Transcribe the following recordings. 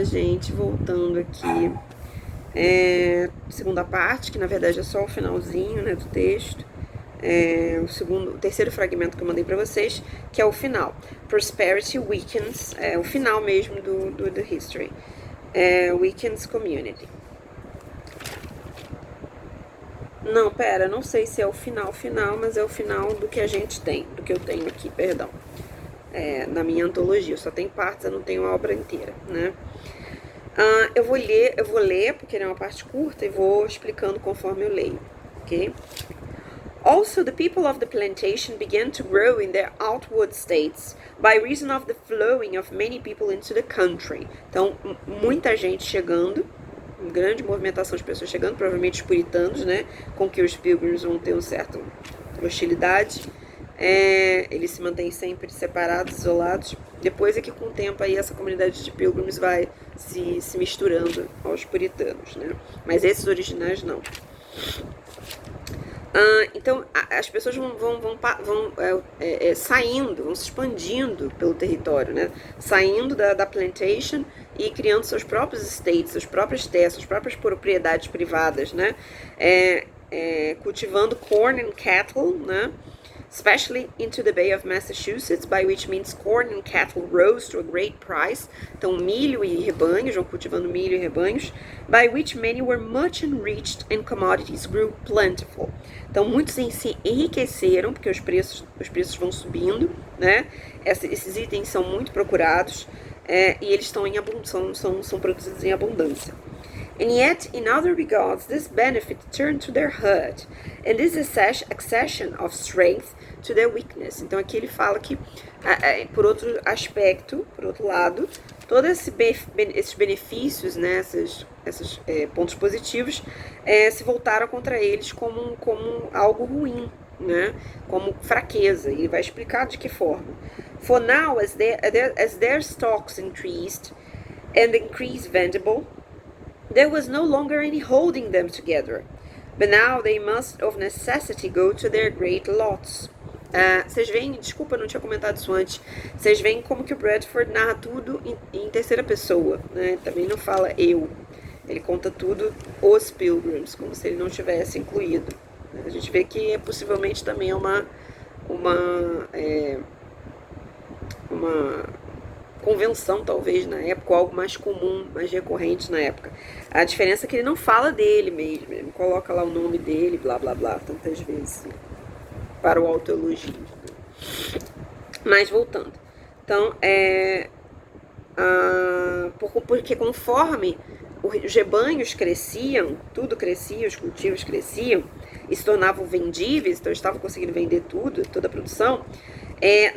a gente voltando aqui. Segunda parte, que na verdade é só o finalzinho, né, do texto. O terceiro fragmento que eu mandei para vocês, que é o final. Prosperity weakens, o final mesmo do History. Weakens community. Não, pera, não sei se é o final, mas é o final do que a gente tem, do que eu tenho aqui, perdão. Na minha antologia, só tem partes, eu não tenho a obra inteira, né? Eu vou ler, porque é uma parte curta, e vou explicando conforme eu leio, ok? Also, the people of the plantation began to grow in their outward states by reason of the flowing of many people into the country. Então, muita gente chegando, uma grande movimentação de pessoas chegando, provavelmente os puritanos, né? Com que os pilgrims vão ter uma certa hostilidade. Eles se mantêm sempre separados, isolados. Depois é que com o tempo aí essa comunidade de pilgrims vai se misturando aos puritanos, né? Mas esses originais não. Então as pessoas vão saindo, vão se expandindo pelo território, né? Saindo da plantation e criando seus próprios estates, suas próprias terras, suas próprias propriedades privadas, né? Cultivando corn and cattle, né? Especially into the Bay of Massachusetts, by which means corn and cattle rose to a great price. Então, milho e rebanhos, vão cultivando milho e rebanhos, by which many were much enriched and commodities grew plentiful. Então, muitos se enriqueceram, porque os preços vão subindo, né? Esses itens são muito procurados, e eles estão são produzidos em abundância. And yet, in other regards, this benefit turned to their hurt, and this accession of strength to their weakness. Então aqui ele fala que, por outro aspecto, por outro lado, todos esses benefícios, né, esses pontos positivos, se voltaram contra eles como algo ruim, né, como fraqueza. E ele vai explicar de que forma. For now, as their stocks increased and increased vendible, there was no longer any holding them together, but now they must of necessity go to their great lots. Vocês veem, desculpa, não tinha comentado isso antes, vocês veem como que o Bradford narra tudo em terceira pessoa, né? Também não fala eu, ele conta tudo os Pilgrims, como se ele não tivesse incluído. A gente vê que possivelmente também é uma convenção, talvez, na época, algo mais comum, mais recorrente na época. A diferença é que ele não fala dele mesmo, ele não coloca lá o nome dele, blá, blá, blá, tantas vezes, para o autoelogio. Mas, voltando. Então, porque conforme os rebanhos cresciam, tudo crescia, os cultivos cresciam, e se tornavam vendíveis, então estavam conseguindo vender tudo, toda a produção,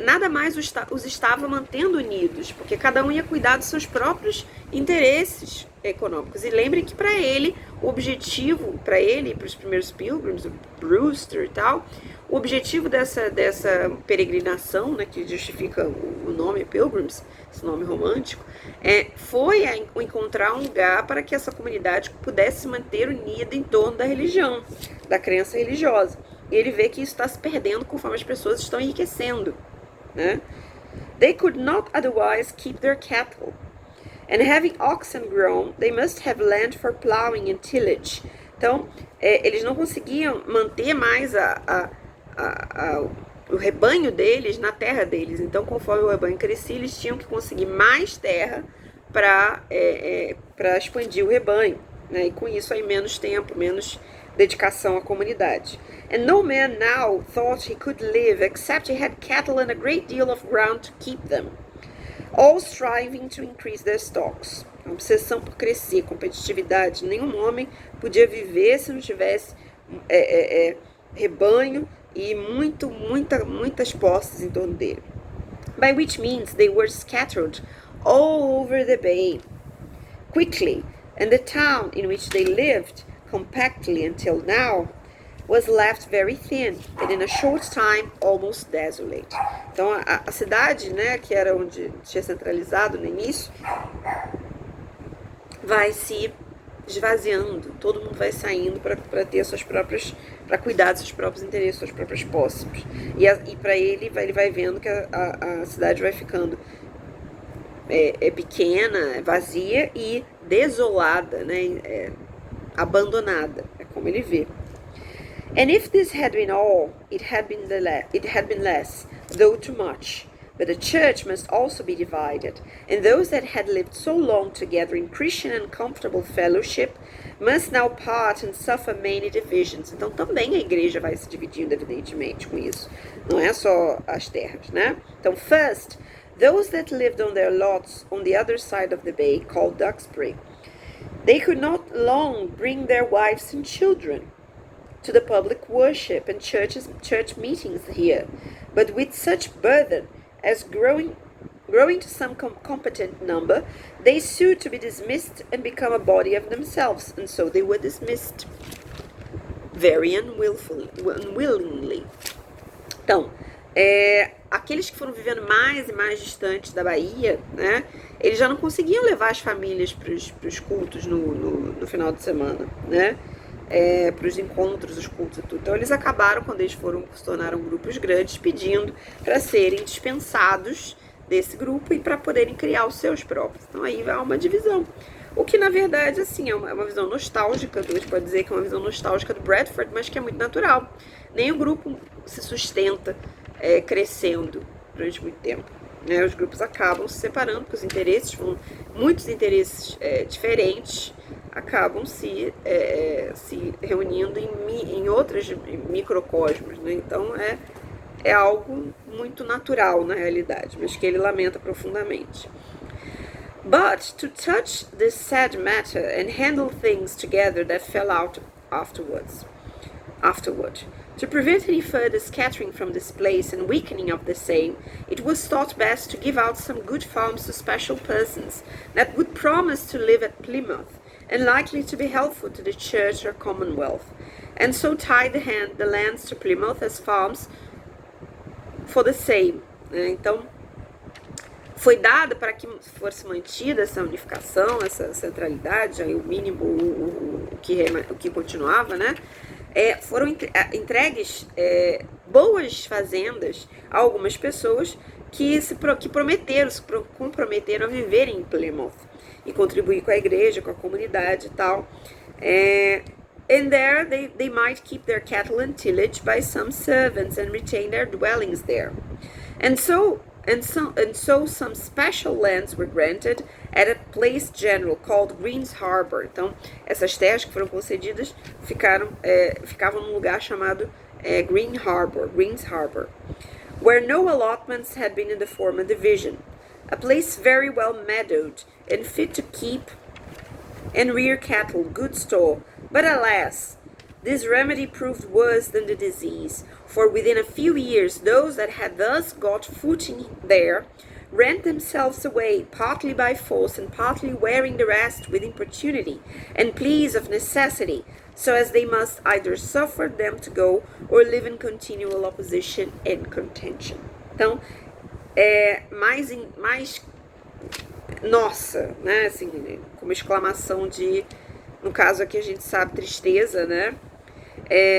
nada mais os estava mantendo unidos, porque cada um ia cuidar dos seus próprios interesses econômicos. E lembre que para ele, o objetivo, para ele e para os primeiros Pilgrims, o Brewster e tal, o objetivo dessa peregrinação, né, que justifica o nome Pilgrims, esse nome romântico, foi encontrar um lugar para que essa comunidade pudesse se manter unida em torno da religião, da crença religiosa. E ele vê que isso está se perdendo conforme as pessoas estão enriquecendo, né? They could not otherwise keep their cattle. And having oxen grown, they must have land for plowing and tillage. Então, eles não conseguiam manter mais o rebanho deles na terra deles. Então, conforme o rebanho crescia, eles tinham que conseguir mais terra para expandir o rebanho, né? E com isso aí menos tempo, menos dedicação à comunidade. And no man now thought he could live except he had cattle and a great deal of ground to keep them, all striving to increase their stocks. A obsessão por crescer, competitividade. Nenhum homem podia viver se não tivesse rebanho e muitas posses em torno dele. By which means they were scattered all over the bay quickly, and the town in which they lived compactly until now was left very thin and in a short time almost desolate. Então a cidade, né, que era onde tinha centralizado no início, vai se esvaziando, todo mundo vai saindo para ter suas próprias, para cuidar dos seus próprios interesses, suas próprias posses. E para ele vai vendo que a cidade vai ficando pequena, vazia e desolada, né? Abandonada, é como ele vê. And if this had been all, it had been less, though too much. But the church must also be divided, and those that had lived so long together in Christian and comfortable fellowship must now part and suffer many divisions. Então também a igreja vai se dividindo, evidentemente, com isso. Não é só as terras, né? Então, first, those that lived on their lots on the other side of the bay, called Duxbury, they could not long bring their wives and children to the public worship and church meetings here, but with such burden as growing to some competent number, they sued to be dismissed and become a body of themselves, and so they were dismissed very unwillingly. Então, aqueles que foram vivendo mais e mais distantes da Bahia, né, eles já não conseguiam levar as famílias para os cultos no final de semana, né, para os encontros, os cultos e tudo. Então eles acabaram, quando eles se tornaram grupos grandes, pedindo para serem dispensados desse grupo e para poderem criar os seus próprios. Então aí há uma divisão. O que na verdade assim, é uma visão nostálgica, a gente pode dizer que é uma visão nostálgica do Bradford, mas que é muito natural. Nem o grupo se sustenta crescendo durante muito tempo. Né? Os grupos acabam se separando, porque os interesses, muitos interesses diferentes, acabam se reunindo em outros microcosmos, né? Então é algo muito natural na realidade, mas que ele lamenta profundamente. But to touch this sad matter and handle things together that fell out afterward, to prevent any further scattering from this place and weakening of the same, it was thought best to give out some good farms to special persons that would promise to live at Plymouth and likely to be helpful to the church or commonwealth, and so tie the lands to Plymouth as farms for the same. Então, foi dado para que fosse mantida essa unificação, essa centralidade, aí o mínimo, o que continuava, né? Foram entregues boas fazendas a algumas pessoas que comprometeram a viver em Plymouth e contribuir com a igreja, com a comunidade e tal. And there they might keep their cattle and tillage by some servants and retain their dwellings there. And so some special lands were granted at a place general called Greens Harbor. Então, essas terras que foram concedidas ficavam num lugar chamado Greens Harbor, where no allotments had been in the former division. A place very well meadowed and fit to keep and rear cattle, good store. But alas, this remedy proved worse than the disease, for within a few years those that had thus got footing there rent themselves away, partly by force and partly wearing the rest with importunity and pleas of necessity, so as they must either suffer them to go or live in continual opposition and contention. Então, mais nossa, né, assim, com uma exclamação de, no caso aqui a gente sabe, tristeza, né,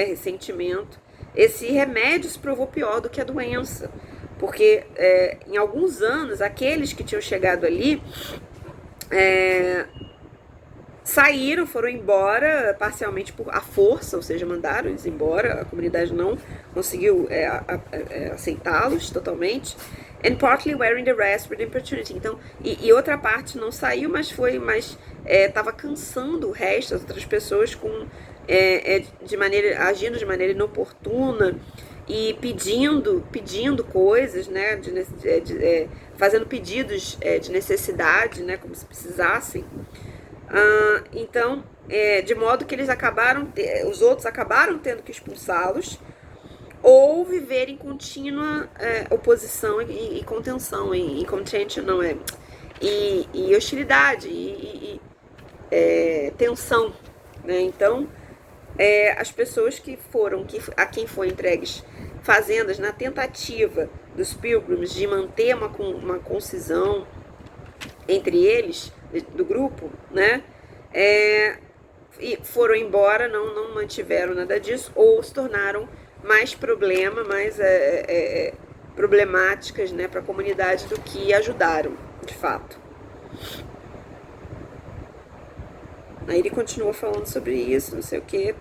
ressentimento. Esse remédio se provou pior do que a doença, porque em alguns anos, aqueles que tinham chegado ali saíram, foram embora parcialmente por a força, ou seja, mandaram eles embora, a comunidade não conseguiu aceitá-los totalmente, and partly wearing the rest with importunity. Então, e outra parte não saiu, mas estava cansando o resto, as outras pessoas agindo de maneira inoportuna e pedindo coisas, né, fazendo pedidos de necessidade, né, como se precisassem. Então, de modo que os outros acabaram tendo que expulsá-los ou viver em contínua oposição e contenção, e contention não e hostilidade e tensão, né? Então, as pessoas a quem foram entregues fazendas na tentativa dos Pilgrims de manter uma concisão entre eles, do grupo, né? E foram embora, não mantiveram nada disso, ou se tornaram mais problemáticas, né, para a comunidade do que ajudaram, de fato. Aí ele continua falando sobre isso, não sei o que.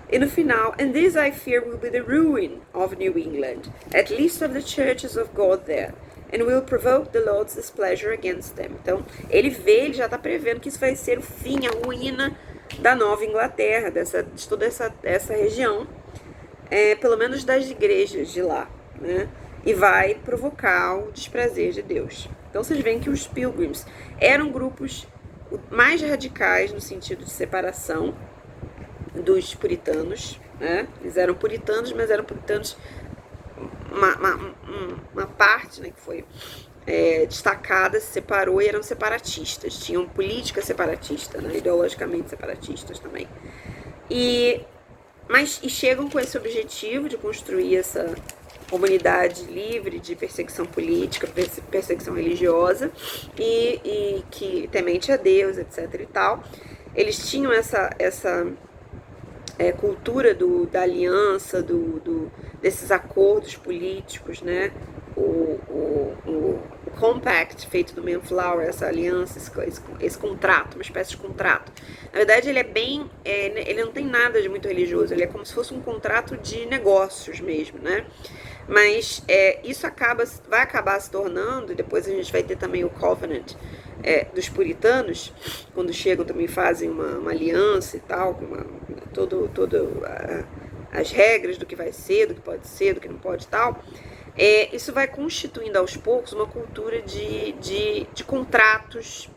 E no final, and this I fear will be the ruin of New England, at least of the churches of God there, and will provoke the Lord's displeasure against them. Então, ele já está prevendo que isso vai ser o fim, a ruína da Nova Inglaterra, de toda essa região, pelo menos das igrejas de lá, né? E vai provocar o desprazer de Deus. Então, vocês veem que os Pilgrims eram grupos mais radicais no sentido de separação dos puritanos, né? Eles eram puritanos, mas eram puritanos uma parte, né, que foi destacada, se separou e eram separatistas, tinham política separatista, né, ideologicamente separatistas também. E chegam com esse objetivo de construir essa comunidade livre de perseguição política, perseguição religiosa e que temente a Deus, etc. e tal. Eles tinham essa cultura da aliança, desses acordos políticos, né? O compact feito do Mayflower, essa aliança, esse contrato, uma espécie de contrato. Na verdade, ele ele não tem nada de muito religioso, ele é como se fosse um contrato de negócios mesmo, né? Mas isso vai acabar se tornando, e depois a gente vai ter também o Covenant dos puritanos, quando chegam também fazem uma aliança e tal, com as regras do que vai ser, do que pode ser, do que não pode e tal. Isso vai constituindo aos poucos uma cultura de contratos,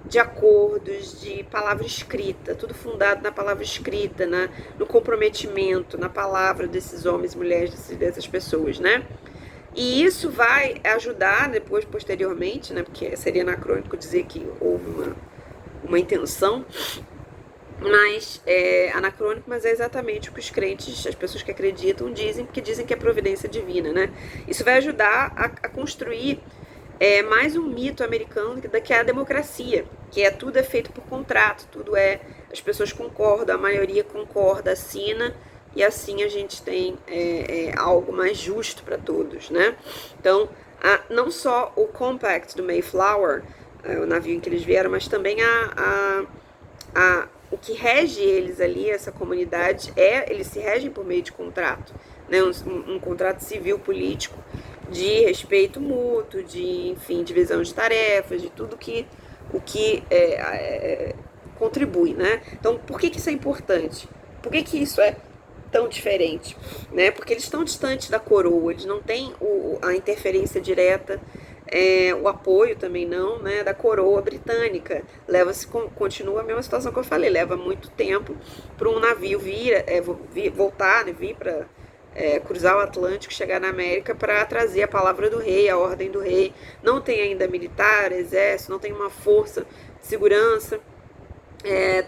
de acordos, de palavra escrita, tudo fundado na palavra escrita, no comprometimento, na palavra desses homens e mulheres, dessas pessoas, né? E isso vai ajudar depois, posteriormente, né? Porque seria anacrônico dizer que houve uma intenção, mas anacrônico, mas é exatamente o que os crentes, as pessoas que acreditam, dizem, porque dizem que é providência divina, né? Isso vai ajudar a construir mais um mito americano que é a democracia, que tudo é feito por contrato, as pessoas concordam, a maioria concorda, assina, e assim a gente tem algo mais justo para todos, né? Então, não só o Compact do Mayflower, o navio em que eles vieram, mas também o que rege eles ali, essa comunidade, eles se regem por meio de contrato, né? Um contrato civil político de respeito mútuo, de divisão de tarefas, de tudo o que contribui, né? Então, por que isso é importante? Por que isso é tão diferente? Né? Porque eles estão distantes da coroa, eles não têm a interferência direta, o apoio também não, né, da coroa britânica. Continua a mesma situação que eu falei, leva muito tempo para um navio voltar, né, vir para cruzar o Atlântico, chegar na América para trazer a palavra do rei, a ordem do rei. Não tem ainda militar, exército, não tem uma força de segurança.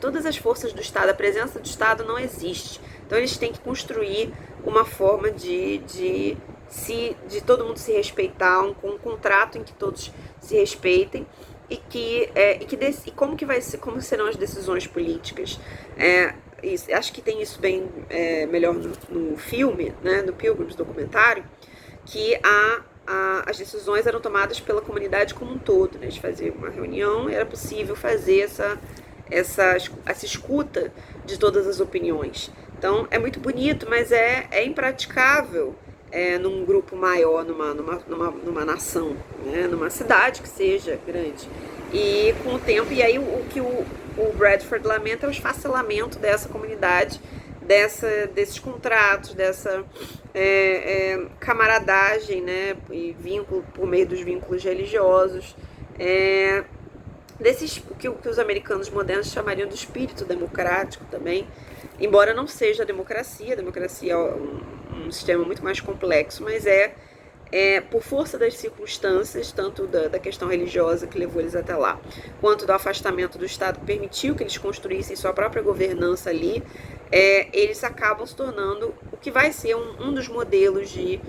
Todas as forças do Estado, a presença do Estado não existe. Então eles têm que construir uma forma de todo mundo se respeitar, um contrato em que todos se respeitem e como serão as decisões políticas. Acho que tem isso bem melhor no filme, né, no Pilgrims documentário, que as decisões eram tomadas pela comunidade como um todo, né? Eles faziam uma reunião e era possível fazer essa escuta de todas as opiniões. Então é muito bonito, mas é impraticável num grupo maior, numa nação, né? Numa cidade que seja grande. E com o tempo, e aí o que o Bradford lamenta é o esfacelamento dessa comunidade, desses contratos, dessa camaradagem, né, e vínculo por meio dos vínculos religiosos, o que os americanos modernos chamariam de espírito democrático também, embora não seja a democracia é um sistema muito mais complexo, mas por força das circunstâncias, tanto da questão religiosa que levou eles até lá, quanto do afastamento do Estado que permitiu que eles construíssem sua própria governança ali, eles acabam se tornando o que vai ser um dos modelos que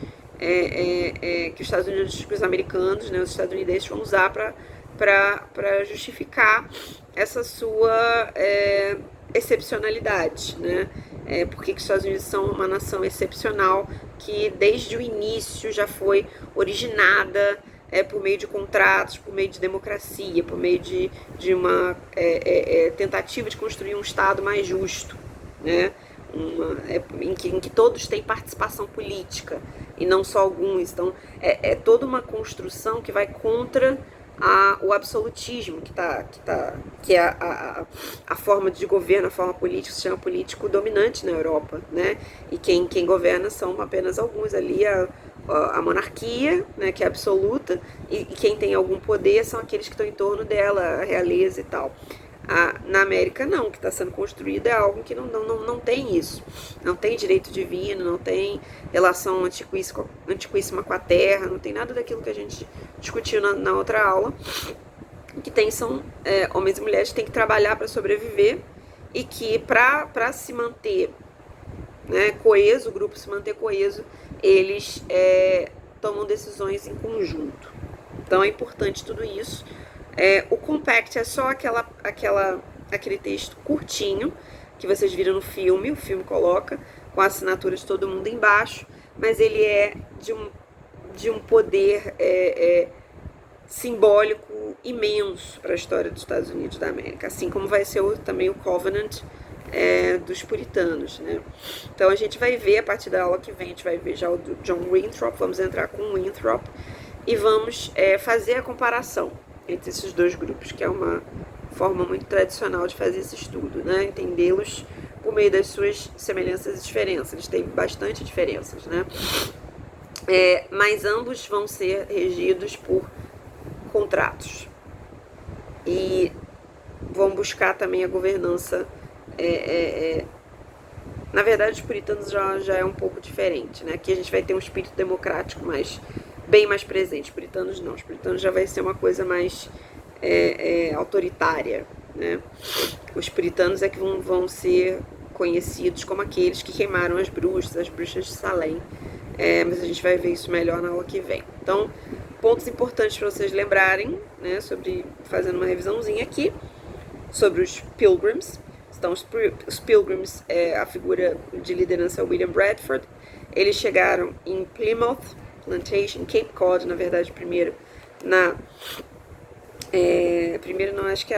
os Estados Unidos, que os americanos, né, os estadunidenses vão usar para justificar essa sua excepcionalidade, né? Porque os Estados Unidos são uma nação excepcional que desde o início já foi originada por meio de contratos, por meio de democracia, por meio de uma tentativa de construir um Estado mais justo, né? Em que todos têm participação política e não só alguns. Então, é toda uma construção que vai contra o absolutismo, que é a forma de governo, a forma política, o sistema político dominante na Europa, né? E quem governa são apenas alguns ali, a monarquia, né, que é absoluta, e quem tem algum poder são aqueles que estão em torno dela, a realeza e tal. Na América não, o que está sendo construído é algo que não tem isso, não tem direito divino, não tem relação antiquíssima com a terra, não tem nada daquilo que a gente discutiu na outra aula. O que tem são homens e mulheres que têm que trabalhar para sobreviver e que para se manter, né, coeso, o grupo se manter coeso, eles tomam decisões em conjunto. Então é importante tudo isso. O Compact é só aquele texto curtinho que vocês viram no filme, o filme coloca com a assinatura de todo mundo embaixo, mas ele é de um poder simbólico imenso para a história dos Estados Unidos da América, assim como vai ser também o Covenant dos puritanos, né? Então a gente vai ver, a partir da aula que vem, a gente vai ver já o do John Winthrop, vamos entrar com o Winthrop e vamos fazer a comparação entre esses dois grupos, que é uma forma muito tradicional de fazer esse estudo, né? Entendê-los por meio das suas semelhanças e diferenças. Eles têm bastante diferenças, né? Mas ambos vão ser regidos por contratos e vão buscar também a governança. Na verdade, os puritanos já é um pouco diferente, né? Aqui a gente vai ter um espírito democrático bem mais presente. Os puritanos não. Os puritanos já vai ser uma coisa mais autoritária, né? Os puritanos é que vão ser conhecidos como aqueles que queimaram as bruxas de Salem. Mas a gente vai ver isso melhor na aula que vem. Então, pontos importantes para vocês lembrarem, né? Fazendo uma revisãozinha aqui, sobre os Pilgrims. Então, os Pilgrims, a figura de liderança é William Bradford. Eles chegaram em Plymouth Plantation, Cape Cod, na verdade, primeiro não, acho que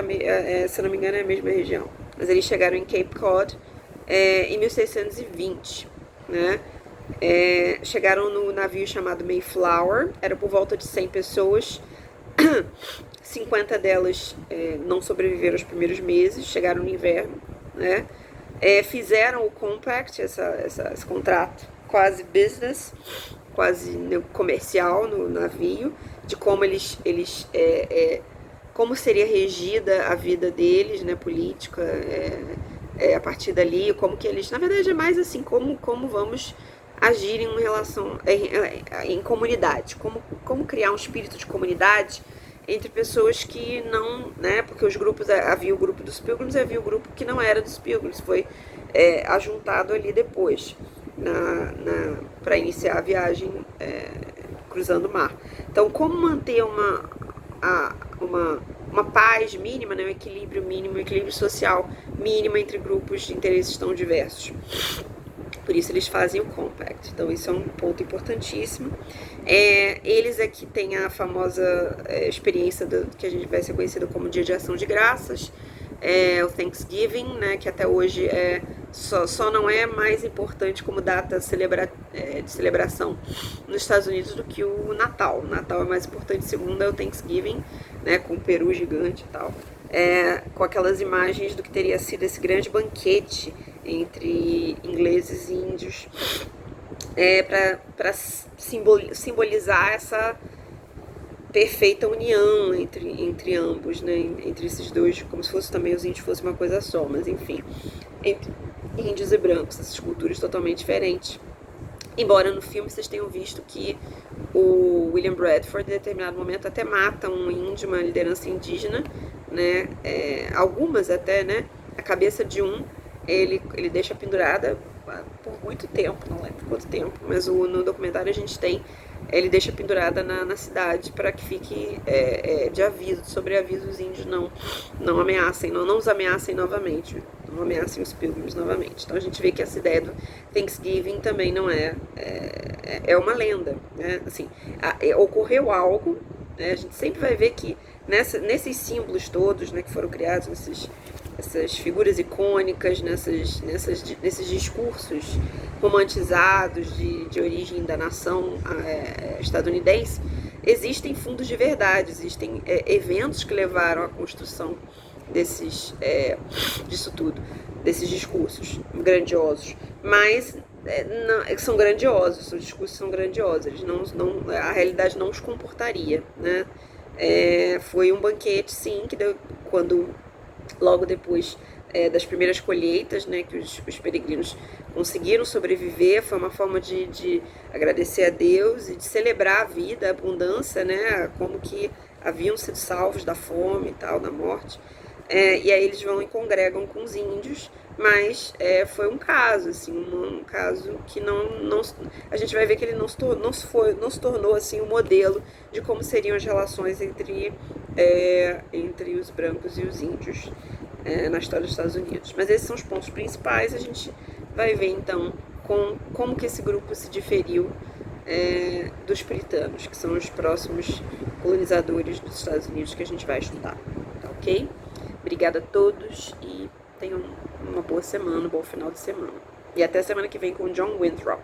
se eu não me engano é a mesma região, mas eles chegaram em Cape Cod em 1620, né? Chegaram no navio chamado Mayflower, era por volta de 100 pessoas, 50 delas não sobreviveram aos primeiros meses, chegaram no inverno, né? Fizeram o compact, esse contrato quase business, quase comercial no navio, de como como seria regida a vida deles, né, política, a partir dali, como que eles, na verdade é mais assim, como vamos agir em relação, em comunidade, como criar um espírito de comunidade entre pessoas que não, né, porque os grupos, havia o grupo dos Pilgrims e havia o grupo que não era dos Pilgrims, foi ajuntado ali depois, para iniciar a viagem cruzando o mar. Então, como manter uma paz mínima, né, um equilíbrio mínimo, um equilíbrio social mínimo entre grupos de interesses tão diversos. Por isso eles fazem o compact. Então isso é um ponto importantíssimo. Eles aqui têm a famosa experiência que a gente vai ser conhecida como Dia de Ação de Graças, o Thanksgiving, né, que até hoje só não é mais importante como data de celebração nos Estados Unidos do que o Natal. O Natal é mais importante, segundo é o Thanksgiving, né, com o peru gigante e tal, com aquelas imagens do que teria sido esse grande banquete entre ingleses e índios, para simbolizar essa perfeita união entre ambos, né, entre esses dois, como se fosse também os índios fossem uma coisa só, mas enfim, entre índios e brancos, essas culturas totalmente diferentes. Embora no filme vocês tenham visto que o William Bradford, em determinado momento, até mata um índio, uma liderança indígena, né, algumas até, né, a cabeça de ele deixa pendurada por muito tempo, não lembro quanto tempo, mas no documentário a gente tem, ele deixa pendurada na cidade para que fique de aviso, sobre aviso, os índios não ameacem, não os ameacem novamente, não ameacem os Pilgrims novamente. Então a gente vê que essa ideia do Thanksgiving também não é uma lenda, né? Assim, ocorreu algo né? A gente sempre vai ver que nesses símbolos todos, né, que foram criados, essas figuras icônicas, nesses discursos romantizados de origem da nação estadunidense, existem fundos de verdade, existem eventos que levaram à construção disso tudo, desses discursos grandiosos, mas são grandiosos, os discursos são grandiosos, eles a realidade não os comportaria, né? Foi um banquete, sim, que deu, quando logo depois das primeiras colheitas, né, que os peregrinos conseguiram sobreviver, foi uma forma de agradecer a Deus e de celebrar a vida, a abundância, né, como que haviam sido salvos da fome e tal, da morte. E aí eles vão e congregam com os índios, mas foi um caso, assim, um caso que a gente vai ver que ele não se tornou assim, um modelo de como seriam as relações entre os brancos e os índios na história dos Estados Unidos. Mas esses são os pontos principais. A gente vai ver então como que esse grupo se diferiu dos puritanos, que são os próximos colonizadores dos Estados Unidos que a gente vai estudar, tá ok? Obrigada a todos e tenham uma boa semana, um bom final de semana. E até semana que vem com o John Winthrop.